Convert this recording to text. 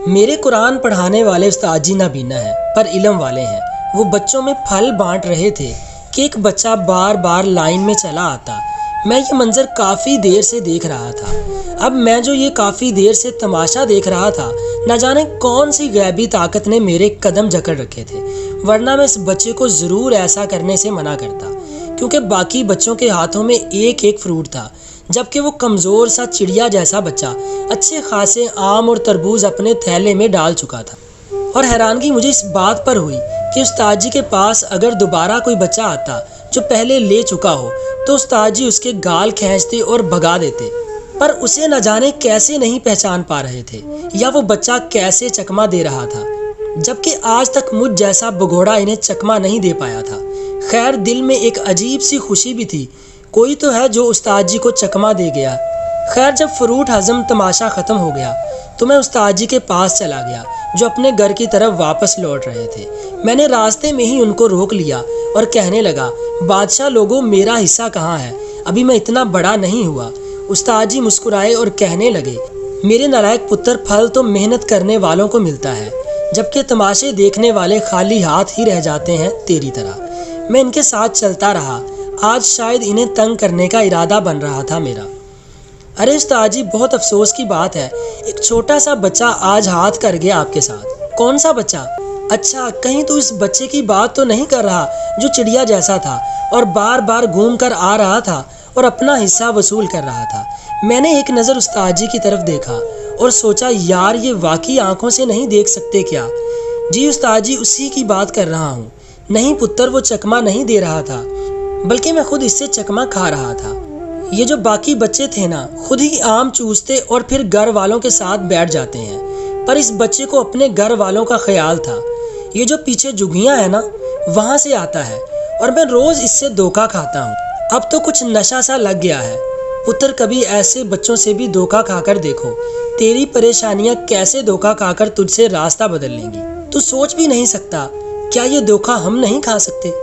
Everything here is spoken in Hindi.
मेरे कुरान पढ़ाने वाले उस्ताद जी नाबीना हैं पर इल्म वाले हैं। वो बच्चों में फल बांट रहे थे कि एक बच्चा बार बार लाइन में चला आता। मैं ये मंजर काफ़ी देर से देख रहा था। अब मैं जो ये काफ़ी देर से तमाशा देख रहा था, न जाने कौन सी गैबी ताकत ने मेरे कदम जकड़ रखे थे, वरना मैं इस बच्चे को ज़रूर ऐसा करने से मना करता, क्योंकि बाकी बच्चों के हाथों में एक एक फ्रूट था, जबकि वो कमज़ोर सा चिड़िया जैसा बच्चा अच्छे खासे आम और तरबूज अपने थैले में डाल चुका था। और हैरानगी मुझे इस बात पर हुई कि उस्ताद जी के पास अगर दोबारा कोई बच्चा आता जो पहले ले चुका हो, तो उस्ताद जी उसके गाल खींचते और भगा देते, पर उसे न जाने कैसे नहीं पहचान पा रहे थे, या वो बच्चा कैसे चकमा दे रहा था, जबकि आज तक मुझ जैसा भगोड़ा इन्हें चकमा नहीं दे पाया था। खैर, दिल में एक अजीब सी खुशी भी थी, कोई तो है जो उस्ताद जी को चकमा दे गया। खैर, जब फ्रूट हजम तमाशा ख़त्म हो गया तो मैं उस्ताद जी के पास चला गया, जो अपने घर की तरफ वापस लौट रहे थे। मैंने रास्ते में ही उनको रोक लिया और कहने लगा, बादशाह लोगों, मेरा हिस्सा कहाँ है? अभी मैं इतना बड़ा नहीं हुआ। उस्ताद जी मुस्कुराए और कहने लगे, मेरे नालायक पुत्र, फल तो मेहनत करने वालों को मिलता है, जबकि तमाशे देखने वाले खाली हाथ ही रह जाते हैं तेरी तरह। मैं इनके साथ चलता रहा। आज शायद इन्हें तंग करने का इरादा बन रहा था मेरा। अरे उस्ताद जी, बहुत अफसोस की बात है, एक छोटा सा बच्चा आज हाथ कर गया आपके साथ। कौन सा बच्चा? अच्छा, कहीं तू इस बच्चे की बात तो नहीं कर रहा जो चिड़िया जैसा था और बार बार घूम कर आ रहा था और अपना हिस्सा वसूल कर रहा था? मैंने एक नज़र उस्ताद जी की तरफ देखा और सोचा, यार ये वाकई आंखों से नहीं देख सकते क्या? जी उस्ताद जी, उसी की बात कर रहा हूँ। नहीं पुत्र, वो चकमा नहीं दे रहा था, बल्कि मैं खुद इससे चकमा खा रहा था। ये जो बाकी बच्चे थे ना, खुद ही आम चूसते और फिर घर वालों के साथ बैठ जाते हैं, पर इस बच्चे को अपने घर वालों का ख्याल था। ये जो पीछे झुग्गियाँ है ना, वहाँ से आता है और मैं रोज़ इससे धोखा खाता हूँ। अब तो कुछ नशा सा लग गया है। पुत्र, कभी ऐसे बच्चों से भी धोखा खाकर देखो, तेरी परेशानियाँ कैसे धोखा खाकर तुझसे रास्ता बदल लेंगी। तू सोच भी नहीं सकता, क्या ये धोखा हम नहीं खा सकते?